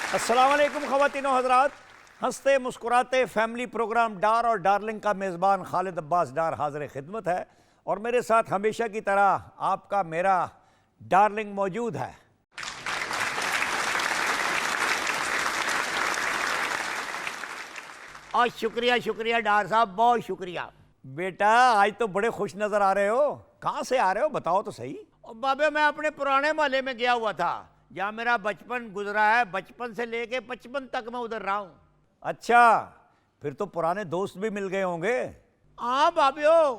अस्सलाम वालेकुम ख़वातीनो हज़रात। हंसते मुस्कुराते फैमिली प्रोग्राम डार और डार्लिंग का मेज़बान खालिद अब्बास डार हाज़िर खिदमत है और मेरे साथ हमेशा की तरह आपका मेरा डार्लिंग मौजूद है। और शुक्रिया शुक्रिया डार साहब, बहुत शुक्रिया। बेटा आज तो बड़े खुश नज़र आ रहे हो, कहाँ से आ रहे हो बताओ तो सही। और बाबे मैं अपने पुराने मोहल्ले में गया हुआ था जहाँ मेरा बचपन गुजरा है। बचपन से लेके 55 तक मैं उधर रहा हूँ। अच्छा, फिर तो पुराने दोस्त भी मिल गए होंगे। हाँ बाबियो,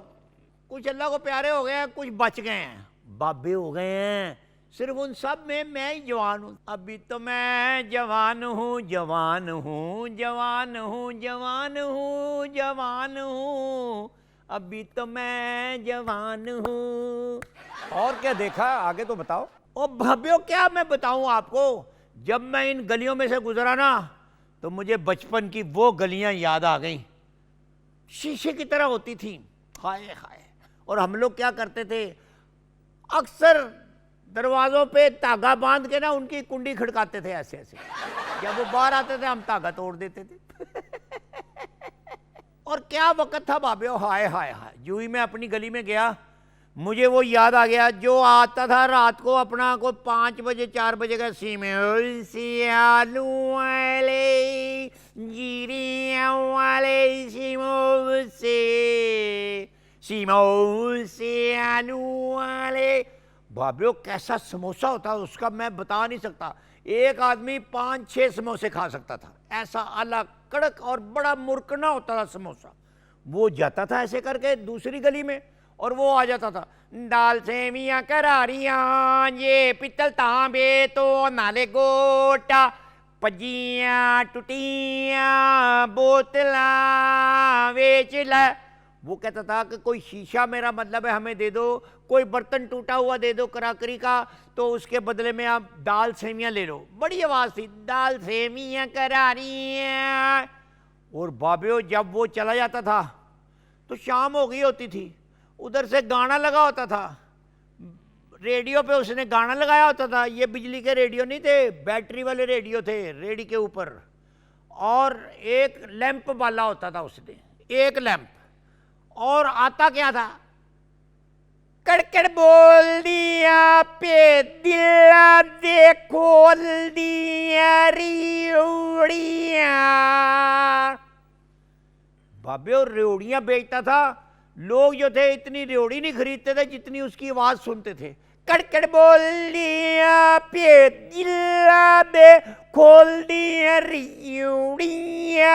कुछ अल्लाह को प्यारे हो गए हैं, कुछ बच गए हैं, बाबे हो गए हैं। सिर्फ उन सब में मैं ही जवान हूँ। अभी तो मैं जवान हूँ, जवान हूँ, जवान हूँ, जवान हूँ, जवान हूँ, अभी तो मैं जवान हूँ। और क्या देखा, आगे तो बताओ। ओ भाभ्यो, क्या मैं बताऊं आपको, जब मैं इन गलियों में से गुजरा ना तो मुझे बचपन की वो गलियां याद आ गईं। शीशे की तरह होती थी, हाय हाय। और हम लोग क्या करते थे, अक्सर दरवाज़ों पे तागा बांध के ना उनकी कुंडी खड़काते थे ऐसे ऐसे। जब वो बाहर आते थे हम तागा तोड़ देते थे। और क्या वक्त था भाभ्यो, हाय हाय हाय। यूं ही मैं अपनी गली में गया, मुझे वो याद आ गया जो आता था रात को अपना को 5 बजे 4 बजे का सियालू वाले जीरिया वाले से आलू वाले। भाभ्यो कैसा समोसा होता है उसका मैं बता नहीं सकता। एक आदमी 5-6 समोसे खा सकता था, ऐसा आला कड़क और बड़ा मुरकना होता था समोसा। वो जाता था ऐसे करके दूसरी गली में और वो आ जाता था, दाल सेवियाँ करारियाँ ये पित्तल तांबे तो नाले गोटा पजियाँ टुटियाँ बोतला बेच ला। वो कहता था कि कोई शीशा मेरा मतलब है हमें दे दो, कोई बर्तन टूटा हुआ दे दो कराकरी का, तो उसके बदले में आप दाल सेवियाँ ले लो। बड़ी आवाज़ थी, दाल सेवियाँ करारियाँ। और बाबियो जब वो चला जाता था तो शाम हो गई होती थी, उधर से गाना लगा होता था, रेडियो पे उसने गाना लगाया होता था। ये बिजली के रेडियो नहीं थे, बैटरी वाले रेडियो थे रेडी के ऊपर, और एक लैंप वाला होता था उसने, एक लैंप। और आता क्या था, कड़कड़ बोल दिया पे दिला दे खोल दिया रियोड़िया। भाभ्यो रेवड़ियां बेचता था। लोग जो थे इतनी रेवड़ी नहीं खरीदते थे जितनी उसकी आवाज सुनते थे। कड़कड़ बोल दिया पे दिला दे खोल दिया रियोड़िया।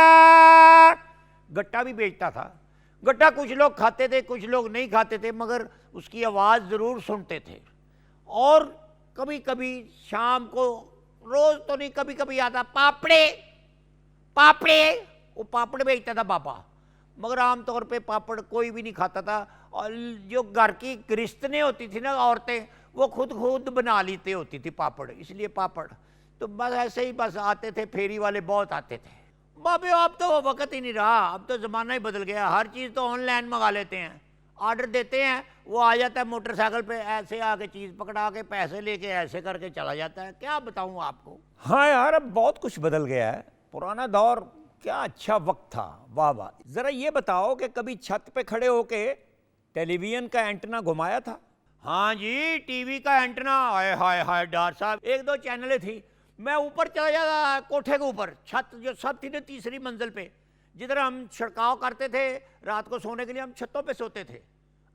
गट्टा भी बेचता था। गट्टा कुछ लोग खाते थे, कुछ लोग नहीं खाते थे, मगर उसकी आवाज़ ज़रूर सुनते थे। और कभी कभी शाम को, रोज़ तो नहीं, कभी कभी आता पापड़े पापड़े। वो पापड़ बेचता था पापा, मगर आमतौर पे पापड़ कोई भी नहीं खाता था। और जो घर की गृहस्थने होती थी ना औरतें, वो खुद बना लेते होती थी पापड़, इसलिए पापड़। तो बस ऐसे ही बस आते थे, फेरी वाले बहुत आते थे। बाबे अब तो वो वक्त ही नहीं रहा, अब तो ज़माना ही बदल गया। हर चीज़ तो ऑनलाइन मंगा लेते हैं, ऑर्डर देते हैं, वो आ जाता है मोटरसाइकिल पे, ऐसे आके चीज़ पकड़ा के पैसे लेके ऐसे करके चला जाता है। क्या बताऊँ आपको। हाँ यार, अब बहुत कुछ बदल गया है। पुराना दौर क्या अच्छा वक्त था, वाह वाह। जरा ये बताओ कि कभी छत पे खड़े होके टेलीविजन का एंटेना घुमाया था? हाँ जी, टीवी का एंटेना, हाय हाय हाय डार साहब, 1-2 चैनलें थी। मैं ऊपर चला जाता कोठे के ऊपर, छत जो सब थी ना तीसरी मंजिल पे, जिधर हम छिड़काव करते थे रात को सोने के लिए, हम छतों पे सोते थे।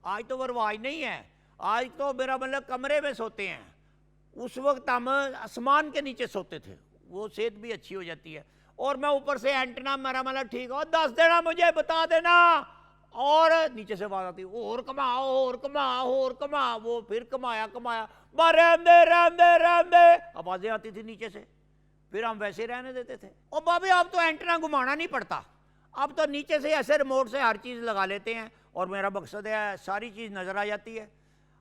आज तो वो रिवाज नहीं है, आज तो मेरा मतलब कमरे में सोते हैं। उस वक्त हम आसमान के नीचे सोते थे, वो सेहत भी अच्छी हो जाती है। और मैं ऊपर से एंटेना मेरा मतलब ठीक हो, 10 देना मुझे, बता देना। और नीचे से आवाज आती, और कमाओ और कमाओ और कमा। वो फिर कमाया रहने दे, आवाजें आती थी नीचे से, फिर हम वैसे रहने देते थे। और बाबी अब तो एंटेना घुमाना नहीं पड़ता, अब तो नीचे से ऐसे रिमोट से हर चीज़ लगा लेते हैं और मेरा मकसद है सारी चीज़ नज़र आ जाती है।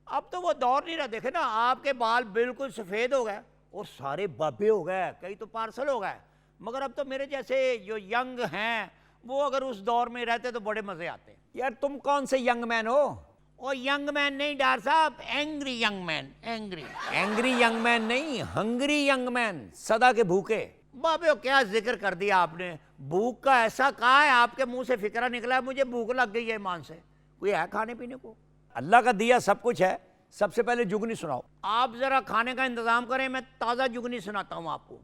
अब तो वो दौर नहीं रहा। देखे ना, आपके बाल बिल्कुल सफ़ेद हो गए और सारे बाबे हो गए, कई तो पार्सल हो गए। मगर अब तो मेरे जैसे जो यंग हैं वो अगर उस दौर में रहते तो बड़े मज़े आते। यार तुम कौन से यंग मैन हो? ओ यंग मैन नहीं डार साहब, angry young man. Angry angry young man नहीं, हंग्री यंग मैन, सदा के भूखे। बाबे क्या जिक्र कर दिया आपने, भूख का ऐसा कहा है आपके मुंह से फिक्रा निकला है, मुझे भूख लग गई है ईमान से। कोई है खाने पीने को? अल्लाह का दिया सब कुछ है। सबसे पहले जुगनी सुनाओ। आप जरा खाने का इंतजाम करें, मैं ताज़ा जुगनी सुनाता हूं आपको।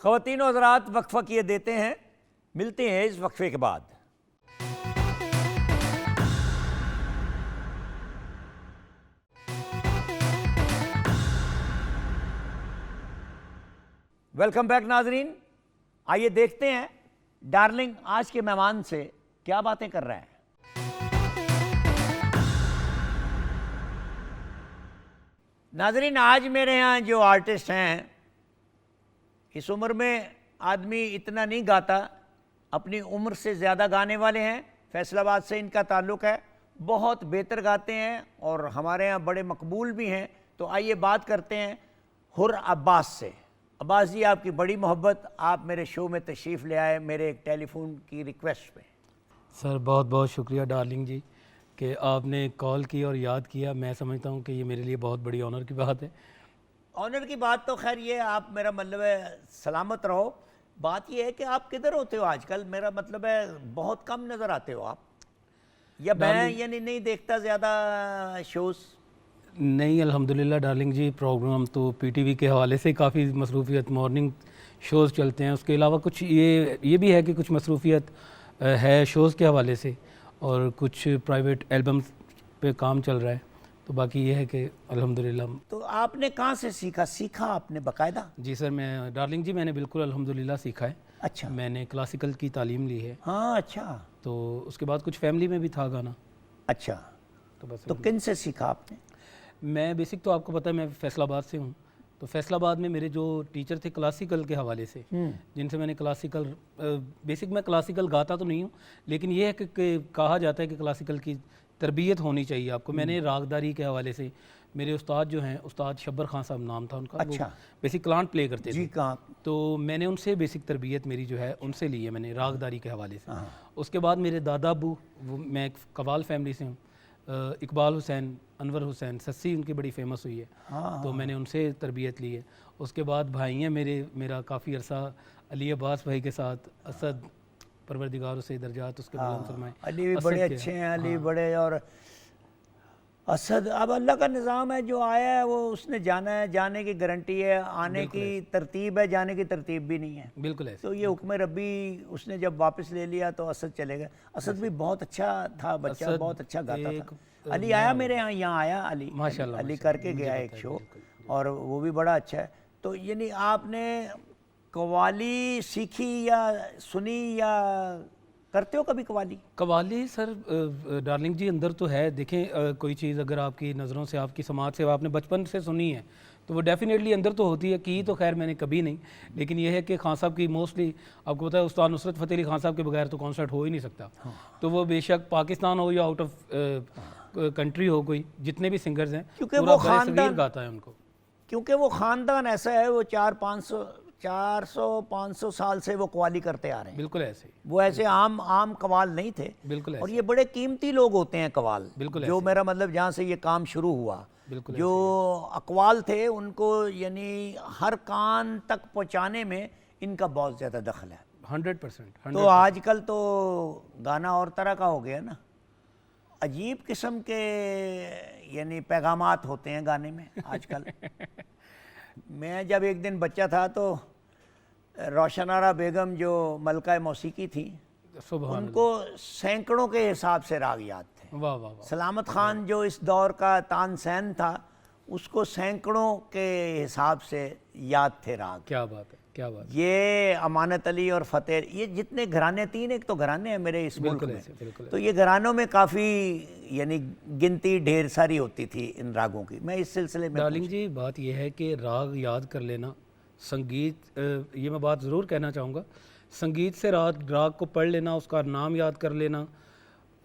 ख़वातीन और हज़रात, वक्फ़ा किए देते हैं, मिलते हैं इस वक्फ़े के बाद। वेलकम बैक नाजरीन। आइए देखते हैं डार्लिंग आज के मेहमान से क्या बातें कर रहे हैं। नाजरीन, आज मेरे यहाँ जो आर्टिस्ट हैं, इस उम्र में आदमी इतना नहीं गाता, अपनी उम्र से ज़्यादा गाने वाले हैं। फैसलाबाद से इनका ताल्लुक़ है, बहुत बेहतर गाते हैं और हमारे यहाँ बड़े मकबूल भी हैं। तो आइए बात करते हैं हुर अब्बास से। अब्बास जी, आपकी बड़ी मोहब्बत, आप मेरे शो में तशरीफ़ ले आए मेरे एक टेलीफोन की रिक्वेस्ट पे। सर बहुत बहुत शुक्रिया डार्लिंग जी कि आपने कॉल की और याद किया। मैं समझता हूँ कि ये मेरे लिए बहुत बड़ी ऑनर की बात है। ऑनर की बात तो खैर ये, आप मेरा मतलब है सलामत रहो। बात ये है कि आप किधर होते हो आजकल? मेरा मतलब है बहुत कम नज़र आते हो आप, या मैं यानी नहीं देखता ज़्यादा शोज़? नहीं, अल्हम्दुलिल्लाह डार्लिंग जी, प्रोग्राम तो पीटीवी के हवाले से काफ़ी मसरूफ़ियत, मॉर्निंग शोज़ चलते हैं। उसके अलावा कुछ ये भी है कि कुछ मसरूफ़ियत है शोज़ के हवाले से, और कुछ प्राइवेट एल्बम्स पे काम चल रहा है। तो बाकी ये है कि अल्हम्दुलिल्लाह। तो आपने कहाँ से सीखा आपने बाकायदा? जी सर, मैं डार्लिंग जी मैंने बिल्कुल अल्हम्दुलिल्लाह सीखा है। अच्छा, मैंने क्लासिकल की तालीम ली है। हाँ, अच्छा। तो उसके बाद कुछ फैमिली में भी था गाना। अच्छा, तो बस तो किन से सीखा आपने? मैं बेसिक तो आपको पता है मैं फैसलाबाद से हूँ, तो फैसलाबाद में मेरे जो टीचर थे क्लासिकल के हवाले से, जिनसे मैंने क्लासिकल बेसिक मैं क्लासिकल गाता तो नहीं हूँ, लेकिन ये है कि कहा जाता है कि क्लासिकल की तरबियत होनी चाहिए आपको। मैंने रागदारी के हवाले से मेरे उस्ताद जो हैं, उस्ताद शब्बर खान साहब नाम था उनका, अच्छा। बेसिक क्लांट प्ले करते थे। जी कहाँ? तो मैंने उनसे बेसिक तरबियत मेरी जो है उनसे ली है मैंने रागदारी के हवाले से। उसके बाद मेरे दादा अबू, वो मैं एक कवाल फैमिली से हूँ, इकबाल हुसैन, अनवर हुसैन, सस्सी उनकी बड़ी फेमस हुई है, तो मैंने उनसे तरबियत ली है। उसके बाद भाई हैं मेरा काफ़ी अरसा अली अब्बास भाई के साथ, असद परवरदिगार से दर्जात उसके बुलंद फरमाए, अली भी असद बड़े के, अच्छे हैं, अली बड़े, और असद अब अल्लाह का निज़ाम है, जो आया है वो उसने जाना है, जाने की गारंटी है, आने की तरतीब है, जाने की तरतीब भी नहीं है। बिल्कुल ऐसे। तो ये हुक्म रब्बी उसने जब वापस ले लिया तो असद चले गए। असद भी बहुत अच्छा था बच्चा, असद बहुत अच्छा गाता एक, था। अली आया मेरे यहाँ आया अली, माशाल्लाह, अली माशाल्लाह, करके मुझे गया पता एक है, शो, बिल्कुल। और वो भी बड़ा अच्छा है। तो यानी आपने कव्वाली सीखी या सुनी या करते हो कभी कव्वाली? कव्वाली सर डार्लिंग जी अंदर तो है। देखें कोई चीज़ अगर आपकी नज़रों से, आपकी समाज से आपने बचपन से सुनी है तो वो डेफिनेटली अंदर तो होती है। की तो खैर मैंने कभी नहीं, लेकिन यह है कि खान साहब की मोस्टली आपको पता है, उस्ताद नुसरत फ़तेह अली खान साहब के बगैर तो कॉन्सर्ट हो ही नहीं सकता। तो वो बेशक पाकिस्तान हो या आउट ऑफ कंट्री हो, कोई जितने भी सिंगर्स हैं, क्योंकि पूरा वो बरसगीर खानदान गाता है उनको। क्योंकि वो ख़ानदान ऐसा है, वो 400-500 साल से वो कव्वाली करते आ रहे हैं। बिल्कुल ऐसे ही, वो ऐसे आम कवाल नहीं थे। बिल्कुल और ऐसे, ये बड़े कीमती लोग होते हैं कवाल, बिल्कुल जो मेरा मतलब जहाँ से ये काम शुरू हुआ, बिल्कुल जो अकवाल थे उनको यानी हर कान तक पहुँचाने में इनका बहुत ज़्यादा दखल है। 100%। तो आजकल तो गाना और तरह का हो गया ना, अजीब किस्म के यानी पैगामात होते हैं गाने में आजकल। मैं जब एक दिन बच्चा था तो रोशनारा बेगम जो मलका मौसीकी थी, सुभान उनको सैकड़ों के हिसाब से राग याद थे। अल्लाह, वाह वाह वाह, सलामत खान जो इस दौर का तानसेन था, उसको सैकड़ों के हिसाब से याद थे राग। क्या बात है, क्या बात है। ये अमानत अली और फतेह, ये जितने घराने, 3 एक तो घराने हैं मेरे इस मुल्क बिल्कुल में, ऐसे, बिल्कुल तो ये घरानों में काफ़ी यानी गिनती ढेर सारी होती थी इन रागों की। मैं इस सिलसिले में डार्लिंग जी बात यह है कि राग याद कर लेना, संगीत ये मैं बात ज़रूर कहना चाहूँगा, संगीत से राग को पढ़ लेना, उसका नाम याद कर लेना,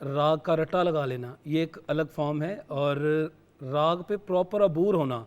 राग का रट्टा लगा लेना, ये एक अलग फॉर्म है। और राग पे प्रॉपर अबूर होना,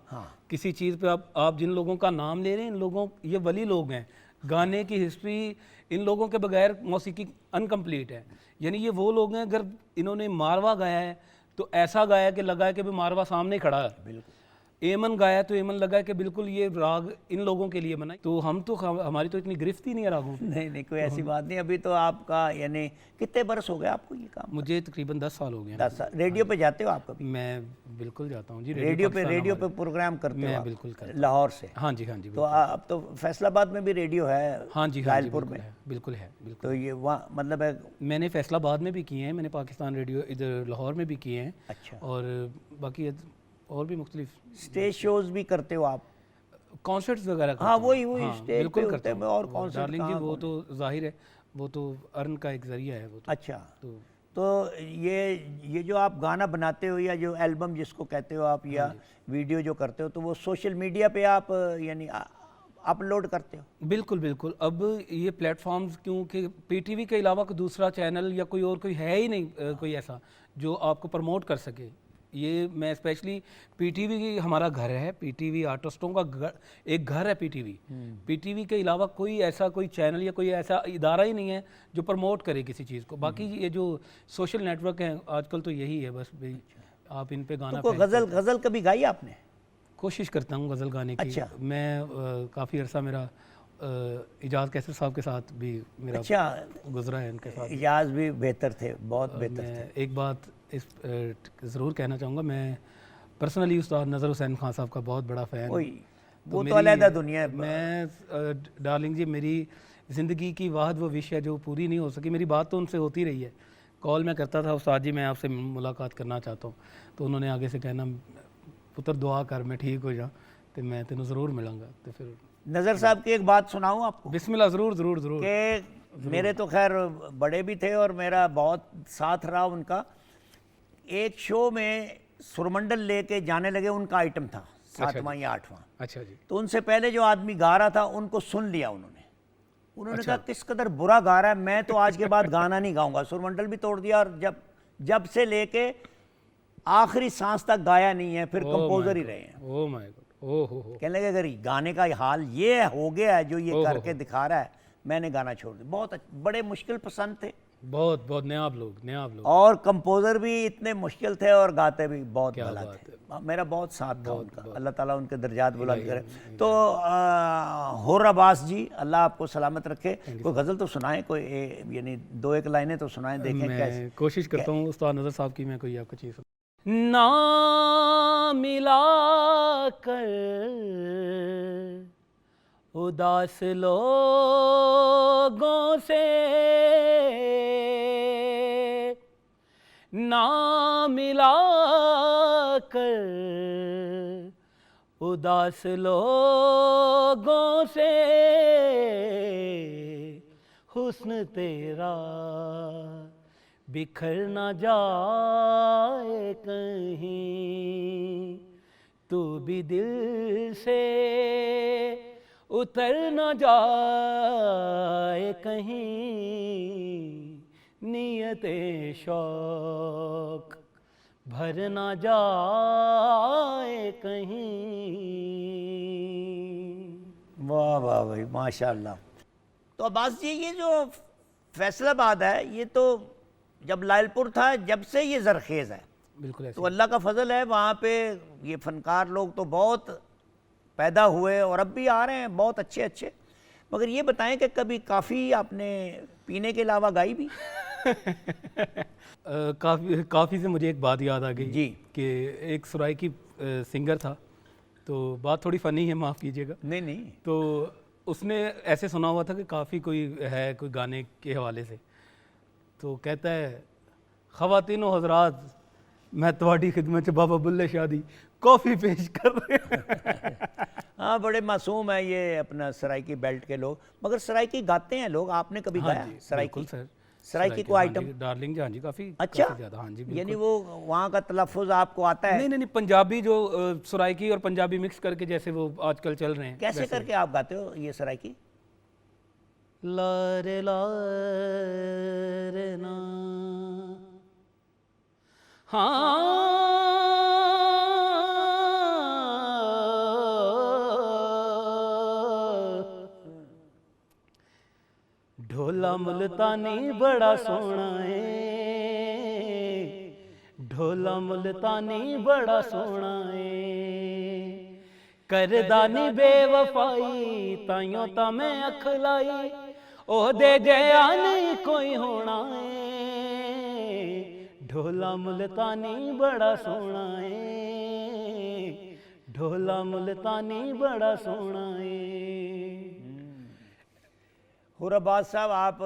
किसी चीज़ पे आप जिन लोगों का नाम ले रहे हैं, इन लोगों, ये वली लोग हैं, गाने की हिस्ट्री इन लोगों के बगैर मौसीकी अनकम्प्लीट है। यानी ये वो लोग हैं, अगर इन्होंने मारवा गाया है तो ऐसा गाया कि लगा है कि भी मारवा सामने खड़ा है। बिल्कुल। एमन गाया तो एमन लगा कि बिल्कुल ये राग इन लोगों के लिए बना। तो हमारी तो इतनी गिरफ्त ही नहीं है रागों की। नहीं कोई ऐसी बात नहीं। अभी तो आपका यानी कितने बरस हो गए आपको ये काम? मुझे तकरीबन 10 साल हो गए। 10 साल। रेडियो पे जाते हो आप कभी? मैं बिल्कुल जाता हूँ जी। रेडियो पे प्रोग्राम करते हो मैं आप? बिल्कुल करता लाहौर से? हाँ जी, हाँ जी। तो अब तो फैसलाबाद में भी रेडियो है? हाँ जी, घायलपुर में? बिल्कुल है, बिल्कुल। तो ये वहाँ मतलब है, मैंने फैसलाबाद में भी किए हैं, मैंने पाकिस्तान रेडियो इधर लाहौर में भी किए हैं। अच्छा। और बाकी और भी मुख्तलिफ स्टेज शोज भी करते हो आप? कॉन्सर्ट्स वगैरह? हाँ वही स्टेज बिल्कुल पे करता होते हैं। हूँ। और कॉन्सर्ट डार्लिंग जी वो तो जाहिर है, वो तो अर्न का एक जरिया है वो तो। अच्छा। तो ये जो आप गाना बनाते हो या जो एल्बम जिसको कहते हो आप, या वीडियो जो करते हो, तो वो सोशल मीडिया पे आप यानी अपलोड करते हो? बिल्कुल बिल्कुल। अब ये प्लेटफॉर्म्स, क्योंकि पीटीवी के अलावा कोई दूसरा चैनल या कोई है ही नहीं कोई ऐसा जो आपको प्रमोट कर सके। ये मैं स्पेशली पीटीवी की, हमारा घर है पीटीवी, आर्टिस्टों का एक घर है पीटीवी। पीटीवी के अलावा कोई चैनल या कोई ऐसा इदारा ही नहीं है जो प्रमोट करे किसी चीज़ को। बाकी ये जो सोशल नेटवर्क हैं आजकल तो यही है बस भाई, आप इन पे गाना। तो गज़ल कभी गाई आपने? कोशिश करता हूँ गज़ल गाने की। अच्छा। मैं काफ़ी अर्सा मेरा इजाज़ कैसर साहब के साथ भी मेरा गुजरा है, उनके साथ। इजाज़ भी बेहतर थे, बहुत बेहतर थे। एक बात इस ज़रूर कहना चाहूँगा, मैं पर्सनली उस्ताद नज़र हुसैन खान साहब का बहुत बड़ा फ़ैन हूँ। वो तो अलहदा दुनिया है। मैं डार्लिंग जी, मेरी ज़िंदगी की वाहद वो विश है जो पूरी नहीं हो सकी। मेरी बात तो उनसे होती रही है, कॉल में करता था, उस्ताद जी मैं आपसे मुलाकात करना चाहता हूँ, तो उन्होंने आगे से कहना पुत्र दुआ कर मैं ठीक हो जाऊँ तो मैं तेन ज़रूर मिलूँगा। तो फिर नज़र साहब की एक बात सुनाऊँ आपको? बिस्मिल्लाह। ज़रूर ज़रूर ज़रूर। कि मेरे तो खैर बड़े भी थे और मेरा बहुत साथ रहा उनका। एक शो में सुरमंडल लेके जाने लगे, उनका आइटम था 7वां या 8वां। अच्छा जी। तो उनसे पहले जो आदमी गा रहा था उनको सुन लिया उन्होंने कहा किस कदर बुरा गा रहा है, मैं तो आज के बाद गाना नहीं गाऊंगा। सुरमंडल भी तोड़ दिया और जब से लेके आखिरी सांस तक गाया नहीं है, फिर कंपोजर ही रहे हैं। ओह माय गॉड, ओह हो। कहने लगे अगर गाने का हाल ये हो गया है जो ये करके दिखा रहा है, मैंने गाना छोड़ दिया। बहुत बड़े मुश्किल पसंद थे, बहुत बहुत नयाब लोग। और कंपोजर भी इतने मुश्किल थे और गाते भी बहुत भला थे। मेरा बहुत साथ था उनका, अल्लाह ताला उनके दर्जात बुलंद करे। तो हुर्र अब्बास जी, अल्लाह आपको सलामत रखे। कोई गज़ल तो सुनाएं, कोई यानी 2-1 लाइनें तो सुनाएं, देखें कैसे। कोशिश करता हूँ उस्ताद नज़र साहब की मैं कोई आपको चीज़ ना मिला कर उदास लोगों से, ना मिला कर उदास लोगों से, हुस्न तेरा बिखर ना जाए कहीं, तू भी दिल से उतर ना जाए कहीं, नियते शौक भर ना जाए कहीं। वाह वाह भाई, माशाल्लाह। तो अब्बास जी, ये जो फैसलाबाद है, ये तो जब लायलपुर था जब से ये जरखेज़ है। बिल्कुल ऐसे। तो अल्लाह का फजल है, वहाँ पे ये फनकार लोग तो बहुत पैदा हुए और अब भी आ रहे हैं बहुत अच्छे अच्छे। मगर ये बताएं कि कभी काफ़ी आपने पीने के अलावा गाई भी? काफ़ी से मुझे एक बात याद आ गई जी कि एक सराइकी सिंगर था, तो बात थोड़ी फ़नी है, माफ़ कीजिएगा। नहीं तो उसने ऐसे सुना हुआ था कि काफ़ी कोई है कोई गाने के हवाले से, तो कहता है ख़वातीनो हज़रात, मैं तुम्हारी खिदमत से बाबा बुल्ले शादी कॉफ़ी पेश कर रहे हैं। हाँ, बड़े मासूम है ये अपना सराइकी बेल्ट के लोग। मगर सराइकी गाते हैं लोग, आपने कभी गाया सराइकी? सर, सराइकी को आइटम डार्लिंग जी, हाँ जी, काफ़ी अच्छा ज़्यादा। हाँ जी, यानी वो वहाँ का तलफ़ुज़ आपको आता है? नहीं, पंजाबी जो सराइकी और पंजाबी मिक्स करके जैसे वो आजकल चल रहे हैं। कैसे करके आप गाते हो ये सराइकी? लारे लारे ना, हाँ ढोला मुल्तानी बड़ा सोना है, ढोला मुल्तानी बड़ा सोना है, करदानी बेवफाई ताइयों ता मैं अखलाई, ओ दे जया नहीं कोई होना है, ढोला मुल्तानी बड़ा सोना है, ढोला मुल्तानी बड़ा सोना है। हुर्र अब्बास साहब, आप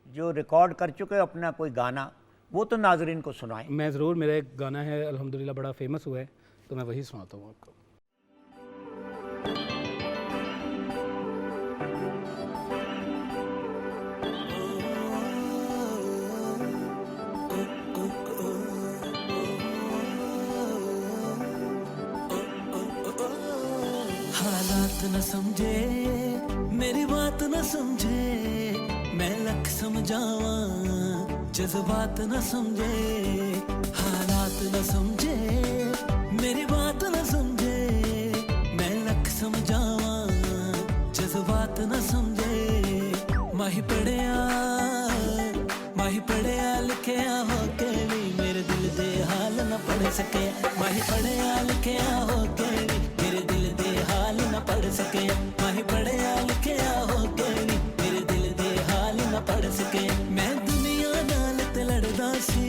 जो रिकॉर्ड कर चुके हो अपना कोई गाना, वो तो नाजरीन को सुनाएं। मैं ज़रूर, मेरा एक गाना है अल्हम्दुलिल्लाह बड़ा फेमस हुआ है, तो मैं वही सुनाता हूँ आपको। हालात न समझे, मेरी बात न समझे, मैं लख समझावा, जज्बात न समझे, हालात न समझे, मेरी बात न समझे, मैं लख समझावा, जज्बात न समझे, माही पढ़िया लिखिया हो के भी मेरे दिल दे हाल न पढ़ सके, माही पढ़िया लिखिया हो के भी मेरे दिल दे हाल न पढ़ सके, माही पढ़िया लिखिया हो के भी मेरे दिल दे हाल न पढ़ सके, मैं दुनिया नाल ते लड़दा सी,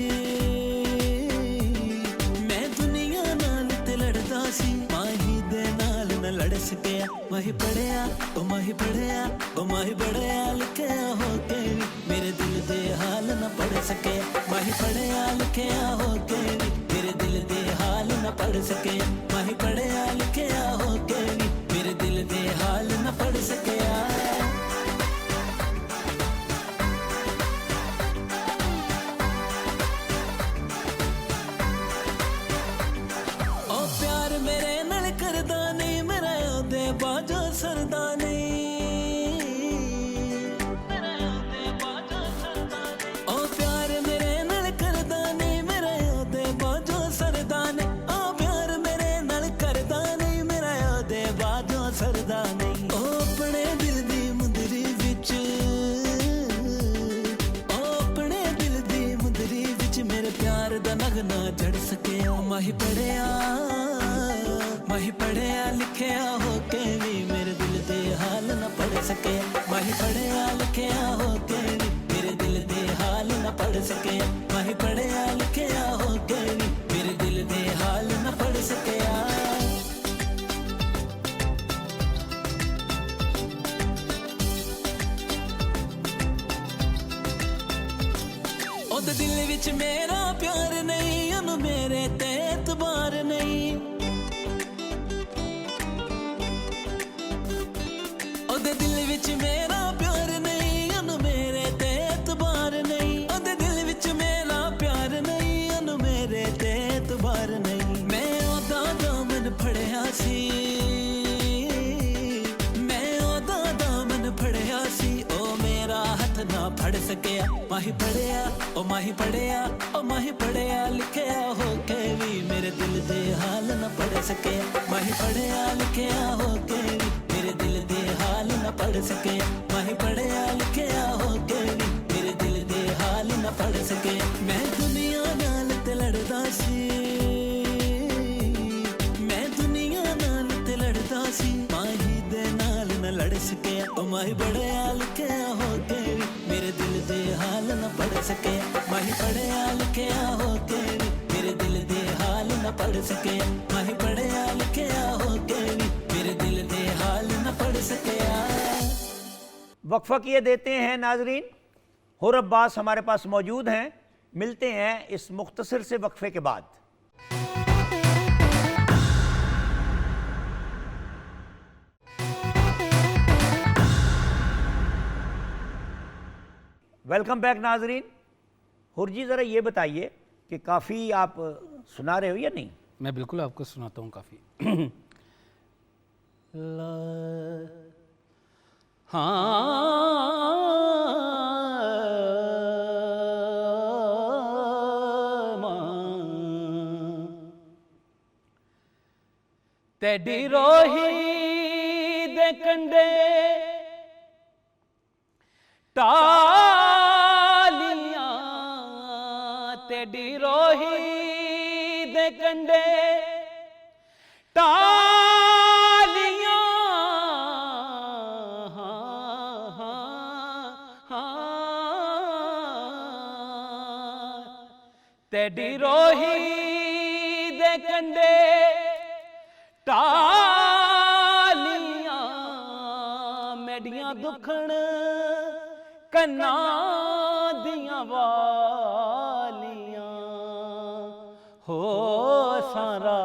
मैं दुनिया नाल ते लड़दा सी, माही दे नाल न लड़ सके, माही पढ़िया ओ माही पढ़िया ओ माही पढ़िया लिखिया हो के भी मेरे दिल दे हाल न पढ़ सके, माही पढ़िया लिखिया हो के भी मेरे दिल दे हाल न पढ़ सके, माही पढ़िया लिखिया हो के भी मेरे दिल दे हाल न पढ़ सके। ओ प्यार मेरे सरदा नहीं ओ प्यार मेरे नाल करदा नहीं मेरा ओदे बाजो सरदा नहीं ओ प्यार मेरे नाल करदा नहीं मेरा ओदे बाजो सरदा नहीं ओ अपने दिल दी मुंदरी विच ओ अपने दिल दी मुंदरी विच मेरे प्यार दा नगना चढ़ सके माही पढ़िया लिखिया हो के भी मेरे दिल दे हाल न पढ़ सके माही पढ़िया लिखिया हो के भी मेरे दिल दे हाल न पढ़ सके माही पढ़िया लिखिया हो के भी मेरे दिल दे हाल न पढ़ सके ओदे दिल विच मेरा प्यार नहीं ओनू मेरे ते एतबार नहीं ओदे दिल विच मेरा प्यार नहीं ओनू मेरे ते एतबार नहीं ओदे दिल विच मेरा प्यार नहीं ओनू मेरे ते एतबार नहीं मैं ओदा दामन फड़िया सी मैं ओदा दामन फड़िया सी ओ मेरा हथ ना फड़ सकिया माही पढ़िया ओ माही पढ़िया ओ माही पढ़िया लिखिया हो के भी मेरे दिल दे हाल न पढ़ सके माही पढ़िया लिखिया हो के भी मेरे दिल दे हाल न पढ़ सके माही पढ़िया लिखिया हो के भी मेरे दिल दे हाल न पढ़ सके मैं दुनिया नाल ते लड़दा सी मैं दुनिया नाल ते लड़दा सी माही दे नाल न लड़ सके ओ माही पढ़िया लिखिया हो के भी मेरे दिल दे हाल न पढ़ सके माही पढ़िया लिखिया हो के भी मेरे दिल दे हाल न पढ़ सके माही पढ़िया लिखिया हो के भी मेरे दिल दे हाल न पढ़ सके वक्फा किए देते हैं नाजरीन। हुर अब्बास हमारे पास मौजूद हैं, मिलते हैं इस मुख्तसर से वक्फे के बाद। वेलकम बैक नाजरीन। हुर जी ज़रा ये बताइए कि काफ़ी आप सुना रहे हो या नहीं? मैं बिल्कुल आपको सुनाता हूँ काफ़ी। तेडी रोही दे कंडे टालियां तेडी रोही दे कंडे टालियां तेडी रोही दे कंडे टालियां मेडियां दुखण कन्ना दियां वालियां हो सारा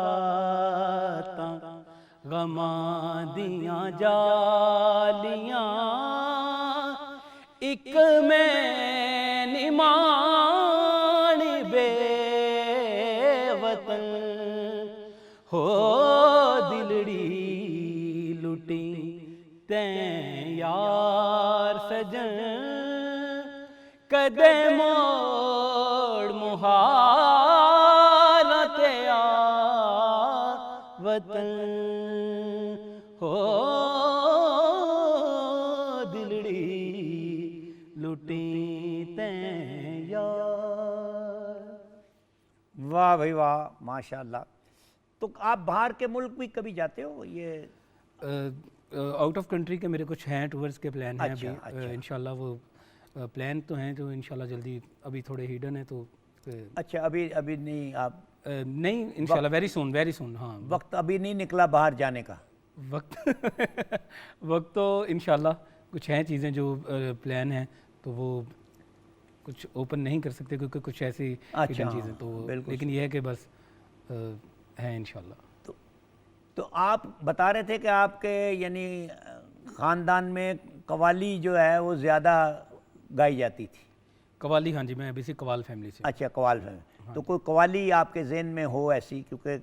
गमां दियां जालियां इक मैं निमान बेवतन हो दिलड़ी लुटी तैं यार सजन कदे मोड़ मुहारा ते आ वतन हो दिलड़ी लुटी तैं यार। वाह भाई वाह, माशाल्लाह। तो आप बाहर के मुल्क भी कभी जाते हो? ये आउट ऑफ कंट्री के मेरे कुछ हैं टूर्स के प्लान हैं अच्छा, अभी। अच्छा। इंशाल्लाह वो प्लान तो हैं जो इंशाल्लाह जल्दी, अभी थोड़े हिडन है तो अच्छा, अभी नहीं आप नहीं इंशाल्लाह वेरी सून। हाँ, वक्त अभी नहीं निकला बाहर जाने का? वक्त वक्त तो इंशाल्लाह कुछ हैं चीज़ें जो प्लान हैं तो वो कुछ ओपन नहीं कर सकते क्योंकि कुछ ऐसी अच्छा, चीज़ें तो बिल्कुल। लेकिन ये है कि बस हैं इंशाल्लाह। तो आप बता रहे थे कि आपके यानी ख़ानदान में कवाली जो है वो ज़्यादा गाई जाती थी। कवाली, हाँ जी, मैं अभी से कवाल फैमिली से। अच्छा, कवाल है। तो कोई कवाली आपके जहन में हो ऐसी? क्योंकि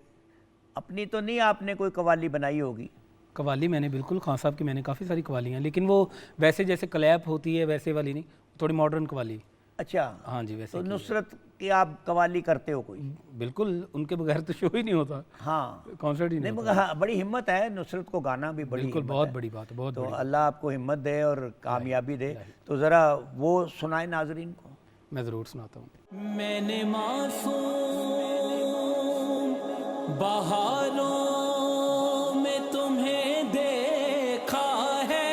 अपनी तो नहीं आपने कोई कवाली बनाई होगी। कवाली मैंने बिल्कुल खान साहब की मैंने काफ़ी सारी कवालियाँ, लेकिन वो वैसे जैसे क्लैप होती है वैसे वाली नहीं, थोड़ी मॉडर्न कवाली। अच्छा, हाँ जी, वैसे तो की। नुसरत की आप कवाली करते हो कोई? बिल्कुल, उनके बगैर तो शो ही नहीं होता, हाँ, कॉन्सर्ट ही नहीं नहीं मगर होता। हाँ, बड़ी हिम्मत है, नुसरत को गाना भी बड़ी बिल्कुल, हिम्मत बहुत है। बड़ी बात है, बहुत तो बड़ी। अल्लाह आपको हिम्मत दे और कामयाबी दे। तो ज़रा वो सुनाए नाजरीन को। मैं ज़रूर सुनाता हूँ। मैंने मासूम बहारों में तुम्हें देखा है,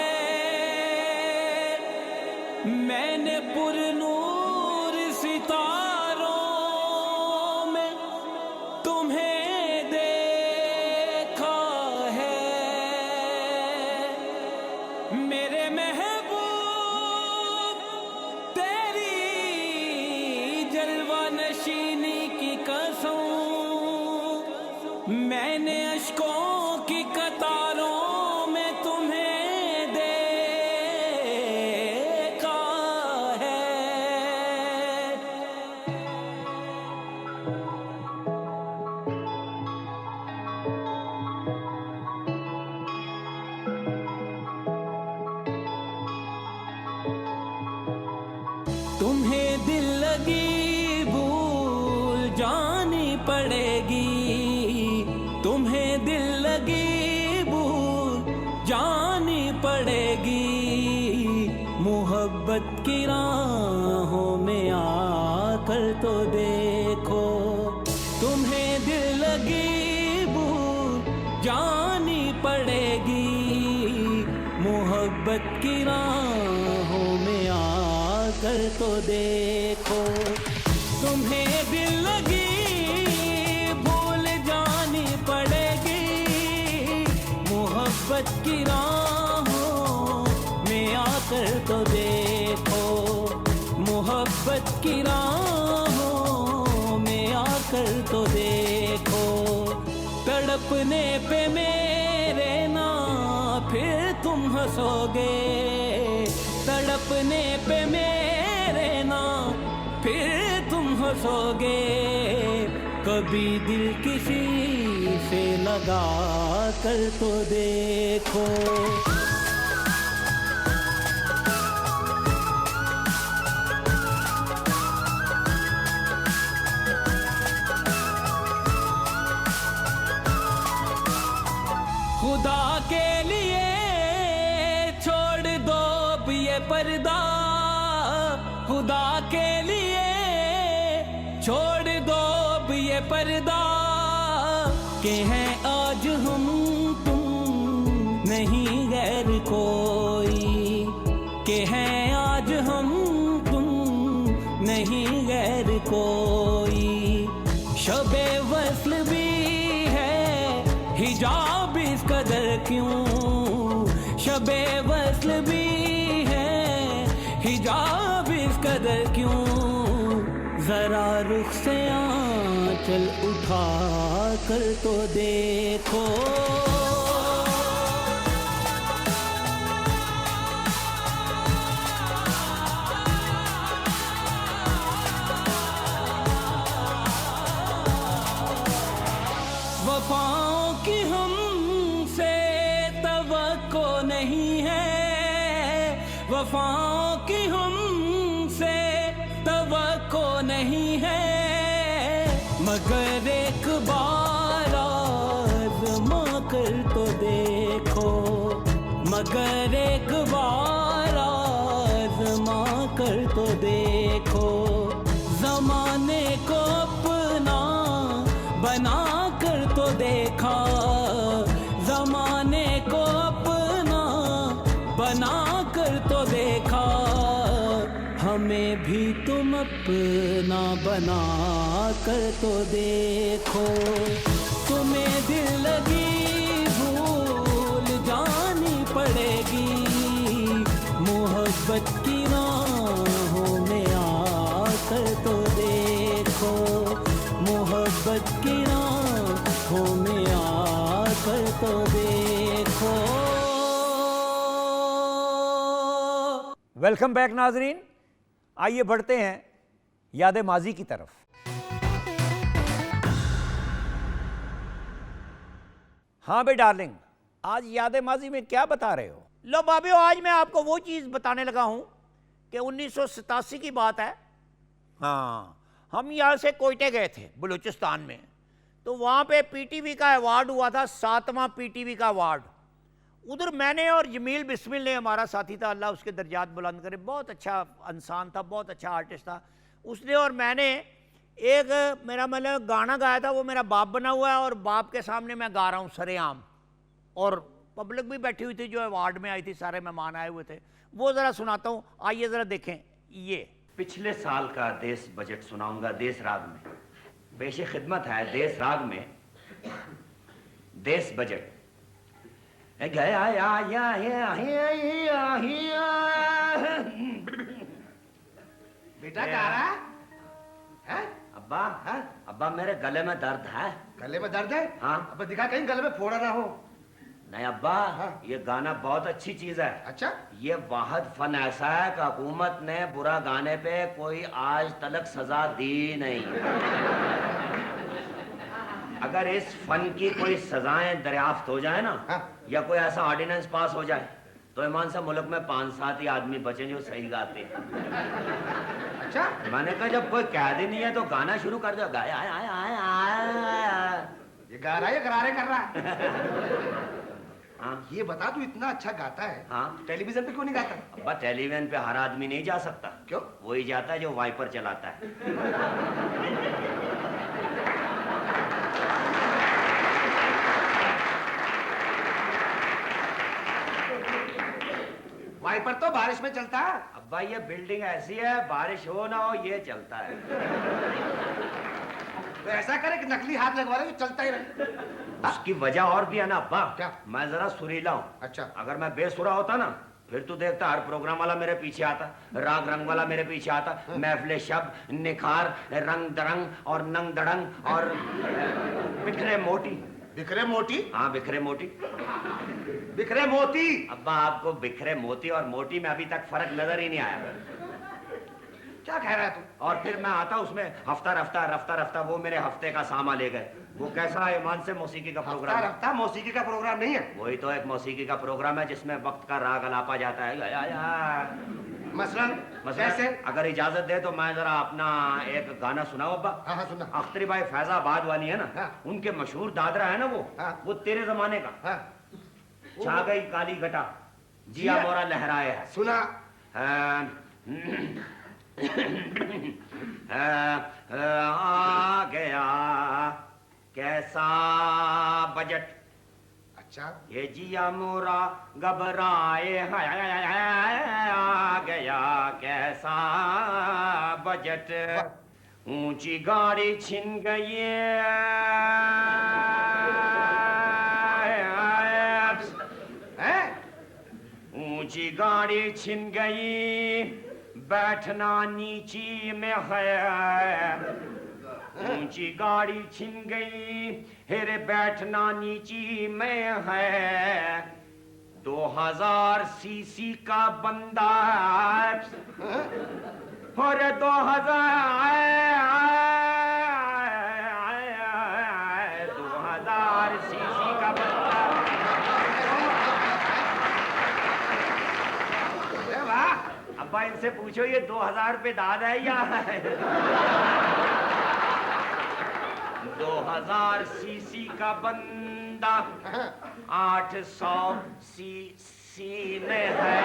मैंने पुरनूर सितारों में तुम्हें देखा है, मेरे महबूब तेरी जलवा नशीनी की कसम, मैंने अश्कों की कतारों में तुम्हें देखा है। तुम्हें दिल लगी भूल जानी पड़ेगी, तुम्हें दिल लगी भूल जानी पड़ेगी, मोहब्बत की राहों में आकर तो देखो, तुम्हें दिल लगी भूल जानी पड़ेगी, मोहब्बत की राहों में आकर तो देखो, तुम्हें दिल लगी भूल जानी पड़ेगी, मोहब्बत की राहों में आकर तो देखो, मोहब्बत की राहों में आकर तो देखो, तड़पने पे मेरे ना फिर तुम हंसोगे, तड़पने पे मेरे ना फिर तुम हंसोगे, कभी दिल किसी से लगा कर तो देखो। खुदा के लिए छोड़ दो अब ये पर्दा, खुदा के लिए छोड़ दो अब ये पर्दा, के हैं आज हम तुम नहीं गैर कोई, के हैं आज हम तुम नहीं गैर कोई, शबे वस्ल भी है हिजाब इस कदर क्यों, शबे वस्ल भी है हिजाब इस कदर क्यों, जरा रुख से आंचल उठा कर तो देखो। वफाओं की हमसे तवक्को नहीं है, वफाओं की हमसे तवक्को नहीं है, मगर एक बार आज़मा कर तो देखो, मगर एक बार आज़मा कर तो देखो, ज़माने को अपना बना कर तो देखा, ज़माने को अपना बना कर तो देखा, हमें भी तुम अपना बना कर तो देखो, तुम्हें दिल लगी भूल जानी पड़ेगी, मोहब्बत की राहों में आकर तो देखो, मोहब्बत की राहों में आकर तो देखो। वेलकम बैक नाजरीन, आइए बढ़ते हैं याद माजी की तरफ। हाँ बे डार्लिंग, आज याद माजी में क्या बता रहे हो? लो बाबियो, आज मैं आपको वो चीज़ बताने लगा हूँ कि 1987 की बात है। हाँ, हम यहाँ से कोयटे गए थे बलूचिस्तान में, तो वहाँ पे पीटीवी का अवार्ड हुआ था, 7वां पीटीवी का अवार्ड। उधर मैंने और जमील बिस्मिल ने, हमारा साथी था, अल्लाह उसके दर्जात बुलंद करे, बहुत अच्छा इंसान था, बहुत अच्छा आर्टिस्ट था, उसने और मैंने एक मेरा मतलब गाना गाया था, वो मेरा बाप बना हुआ है और बाप के सामने मैं गा रहा हूँ सरेआम, और पब्लिक भी बैठी हुई थी जो अवार्ड में आई थी, सारे मेहमान आए हुए थे। वो ज़रा सुनाता हूँ, आइए ज़रा देखें। ये पिछले साल का देश बजट सुनाऊंगा देश राग में। पेश खिदमत है देश राग में देश बजट। गया बेटा गा रहा है? अब्बा अब्बा मेरे गले में दर्द है। गले में दर्द है? हाँ। अब दिखा कहीं गले में फोड़ा ना हो। नहीं अब्बा, हाँ। ये गाना बहुत अच्छी चीज है। अच्छा, ये वाहद फन ऐसा है कि हुकूमत ने बुरा गाने पे कोई आज तलक सजा दी नहीं। अगर इस फन की कोई सजाएं दरियाफ्त हो जाए ना, हाँ। या कोई ऐसा ऑर्डिनेंस पास हो जाए, तो ईमान से मुल्क में 5-7 ही आदमी बचे जो सही गाते हैं। अच्छा। मैंने कहा जब कोई कैदी नहीं है तो गाना शुरू कर दो। गाया ये गा रहा है या गरारे कर रहा है? हाँ ये बता, तू इतना अच्छा गाता है, हाँ। टेलीविजन पे क्यों नहीं गाता? अब्बा टेलीविजन पे हर आदमी नहीं जा सकता। क्यों? वही जाता है जो वाइपर चलाता है। वाइपर तो बारिश में चलता है। अब्बा ये बिल्डिंग ऐसी है, बारिश हो ना हो ये चलता है। तो ऐसा करे कि नकली हाथ लगवा ले, तो चलता ही रहे। उसकी वजह और भी है ना अब्बा। क्या? मैं जरा सुरीला हूँ। अच्छा। अगर मैं बेसुरा होता ना, फिर तू देखता हर प्रोग्राम वाला मेरे पीछे आता, राग रंग वाला मेरे पीछे आता, महफिल शब, निखार, रंग दरंग और नंग दड़ंग और बिखरे मोटी। बिखरे मोटी? हाँ बिखरे मोटी। बिखरे मोती? अब्बा आपको बिखरे मोती और मोटी में अभी तक फर्क नजर ही नहीं आया। क्या कह रहा है तू? और फिर मैं आता उसमें हफ्ता रफ्ता रफ्ता रफ्ता, वो मेरे हफ्ते का सामान ले गए। वो कैसा है ईमान से मौसीकी का प्रोग्राम है। रफ्ता मौसीकी का प्रोग्राम नहीं है? वही तो एक मौसीकी का प्रोग्राम है जिसमें वक्त का राग अलापा जाता है। मसलन कैसे? अगर इजाजत दे तो मैं जरा अपना एक गाना सुनाऊं अब्बा। हाँ हाँ सुना। अख्तरी भाई फैजाबाद वाली है ना, हाँ। उनके मशहूर दादरा है ना हाँ। वो तेरे जमाने का। हाँ। छा गई काली घटा, जिया मोरा लहराए है। सुना। आ गया कैसा बजट, अच्छा। ये जिया मोरा घबराए है। आ गया कैसा बजट, ऊंची गाड़ी छिन गई है? ऊंची गाड़ी छिन गई, बैठना नीची में है। ऊंची गाड़ी छिन गई, हेरे बैठना नीची में है। 2000 सीसी का बंदा है, और 2000 सीसी का बंदा। अरे वाह। अब्बा इनसे पूछो ये 2000 पे दाद है या 2000 सीसी का बंदा 800 सीसी में है।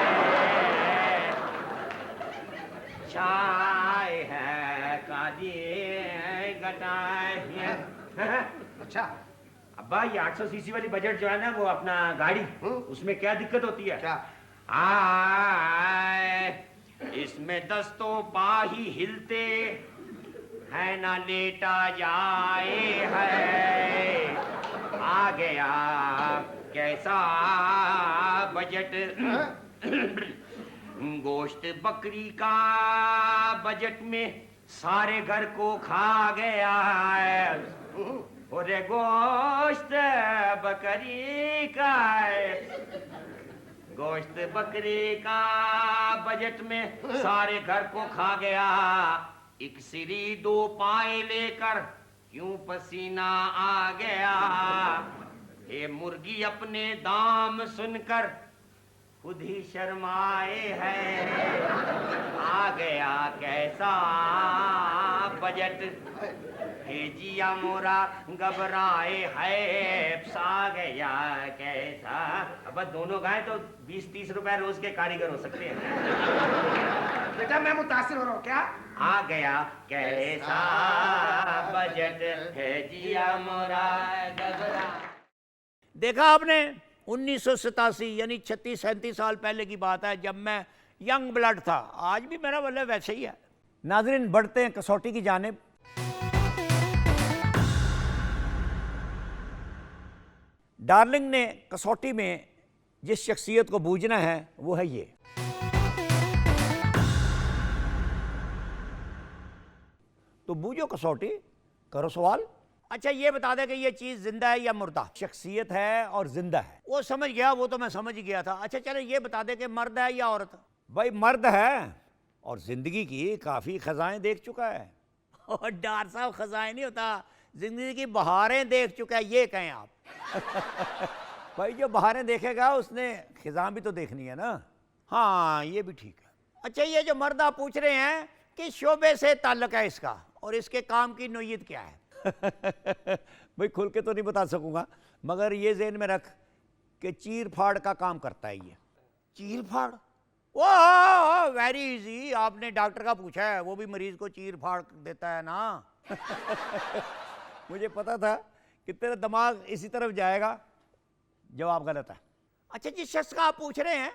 चाय है काली गटाई है। अच्छा। अब्बा ये 800 सीसी वाली बजट जो है ना, वो अपना गाड़ी, उसमें क्या दिक्कत होती है? क्या? इसमें दस्तों बाही हिलते है ना, लेटा जाए है। आ गया कैसा बजट, गोश्त बकरी का बजट में सारे घर को खा गया है। और गोश्त बकरी का गोश्त बकरी का बजट में सारे घर को खा गया। एक सिरी 2 पाए लेकर क्यों पसीना आ गया। ये मुर्गी अपने दाम सुनकर खुद ही शर्माए है। आ गया कैसा बजट, भेजिया मोरा घबराए है। आ गया कैसा। अब दोनों गाय तो 20-30 रुपए रोज के कारीगर हो सकते हैं। बेटा मैं मुतासिर हो रहा हूँ क्या? आ गया कैसा बजट, भेजिया मोरा घबरा। देखा आपने, 1987 यानी 36-37 साल पहले की बात है, जब मैं यंग ब्लड था। आज भी मेरा मतलब वैसे ही है। नाजरीन, बढ़ते हैं कसौटी की जानिब। डार्लिंग ने कसौटी में जिस शख्सियत को बूझना है वो है ये। तो बूझो कसौटी, करो सवाल। अच्छा ये बता दे कि ये चीज जिंदा है या मुर्दा? शख्सियत है और जिंदा है। वो समझ गया, वो तो मैं समझ गया था। अच्छा चलो ये बता दे कि मर्द है या औरत? भाई मर्द है और जिंदगी की काफी खजाएं देख चुका है। और डार साहब खजाए नहीं होता, जिंदगी की बहारें देख चुका है, ये कहें आप। भाई जो बहारें देखेगा उसने खिजां भी तो देखनी है ना। हाँ ये भी ठीक है। अच्छा ये जो मर्द आप पूछ रहे हैं कि शोबे से ताल्लुक है इसका और इसके काम की नोयत क्या है? भाई खुल के तो नहीं बता सकूंगा, मगर ये ज़हन में रख कि चीर फाड़ का काम करता है ये। चीर फाड़? ओह वेरी इजी, आपने डॉक्टर का पूछा है, वो भी मरीज को चीर फाड़ देता है ना। मुझे पता था कि तेरा दिमाग इसी तरफ जाएगा। जवाब गलत है। अच्छा जिस शख्स का आप पूछ रहे हैं,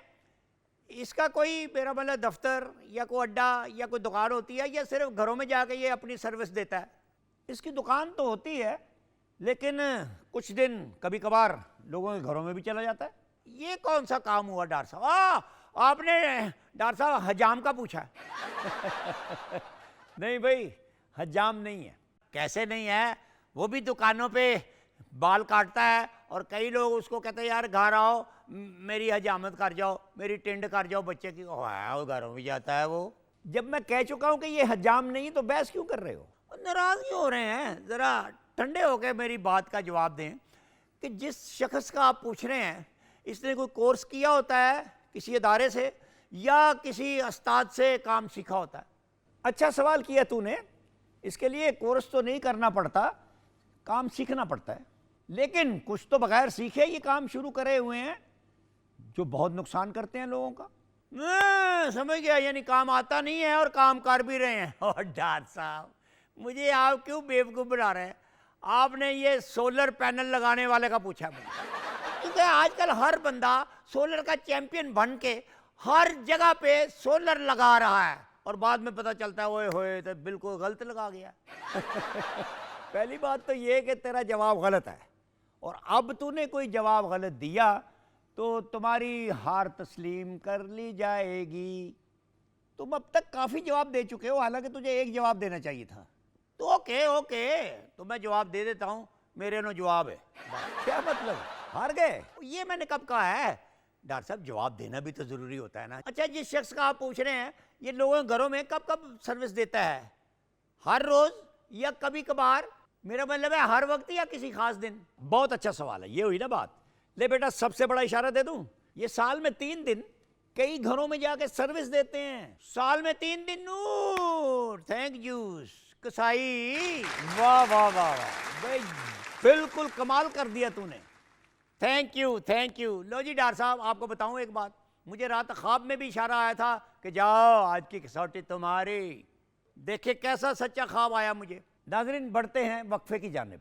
इसका कोई मेरा मतलब दफ्तर या कोई अड्डा या कोई दुकान होती है या सिर्फ घरों में जाके ये अपनी सर्विस देता है? इसकी दुकान तो होती है, लेकिन कुछ दिन कभी कभार लोगों के घरों में भी चला जाता है। ये कौन सा काम हुआ डॉक्टर साहब? आपने डॉक्टर साहब हजाम का पूछा है। नहीं भाई, हजाम नहीं है। कैसे नहीं है? वो भी दुकानों पे बाल काटता है और कई लोग उसको कहते हैं यार घर आओ, मेरी हजामत कर जाओ, मेरी टेंड कर जाओ बच्चे की। वो घरों में जाता है वो। जब मैं कह चुका हूं कि ये हजाम नहीं, तो बहस क्यों कर रहे हो? नाराज क्यों हो रहे हैं? ज़रा ठंडे होकर मेरी बात का जवाब दें कि जिस शख्स का आप पूछ रहे हैं, इसने कोई कोर्स किया होता है किसी इदारे से या किसी उस्ताद से काम सीखा होता है? अच्छा सवाल किया तूने। इसके लिए कोर्स तो नहीं करना पड़ता, काम सीखना पड़ता है। लेकिन कुछ तो बगैर सीखे ये काम शुरू करे हुए हैं जो बहुत नुकसान करते हैं लोगों का। समझ गया, यानी काम आता नहीं है और काम कर भी रहे हैं। और डॉक्टर साहब मुझे आप क्यों बेवकूफ़ बना रहे हैं? आपने ये सोलर पैनल लगाने वाले का पूछा मुझे, क्योंकि आजकल हर बंदा सोलर का चैंपियन बन के हर जगह पे सोलर लगा रहा है और बाद में पता चलता है ओए होए तो बिल्कुल गलत लगा गया। पहली बात तो ये कि तेरा जवाब गलत है, और अब तूने कोई जवाब गलत दिया तो तुम्हारी हार तस्लीम कर ली जाएगी। तुम अब तक काफ़ी जवाब दे चुके हो, हालांकि तुझे एक जवाब देना चाहिए था। तो ओके तो मैं जवाब दे देता हूँ, मेरे नो जवाब है। क्या मतलब, हार गए? ये मैंने कब कहा है? डॉक्टर साहब जवाब देना भी तो ज़रूरी होता है ना। अच्छा जिस शख्स का आप पूछ रहे हैं, ये लोगों के घरों में कब कब सर्विस देता है? हर रोज़ या कभी कभार? मेरा मतलब है हर वक्त या किसी खास दिन? बहुत अच्छा सवाल है। ये हुई ना बात। ले बेटा, सबसे बड़ा इशारा दे दूं, ये साल में 3 दिन कई घरों में जाके सर्विस देते हैं। साल में 3 दिन? नूर थैंक यू कसाई। वाह वाह वाह वाह भाई, बिल्कुल कमाल कर दिया तूने। Thank you. लो जी डॉक्टर साहब, आपको बताऊं एक बात, मुझे रात ख्वाब में भी इशारा आया था कि जाओ आज की कसौटी तुम्हारी। देखिए कैसा सच्चा ख्वाब आया मुझे। नाज़रीन, बढ़ते हैं वक्फे की जानिब।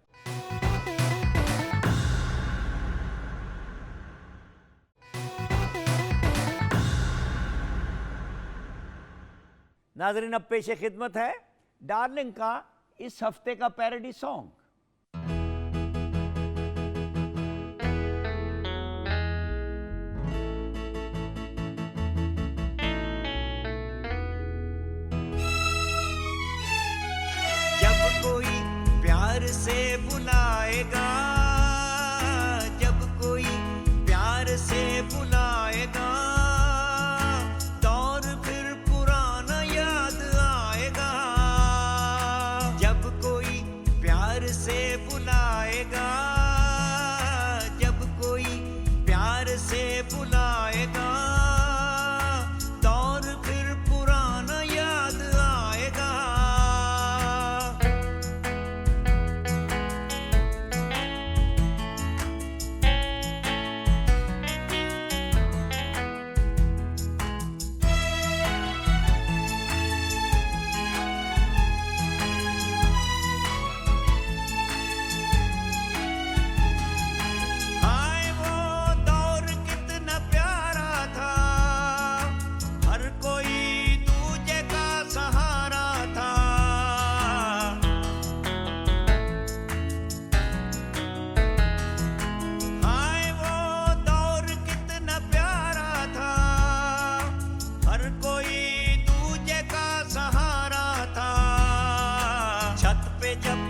नाज़रीन, अब पेश खिदमत है डार्लिंग का इस हफ्ते का पैरोडी सॉन्ग। जब कोई प्यार से बुलाएगा, जब कोई प्यार से बुलाएगा, दौर फिर पुराना याद आएगा। जब कोई प्यार से बुलाएगा, जब जब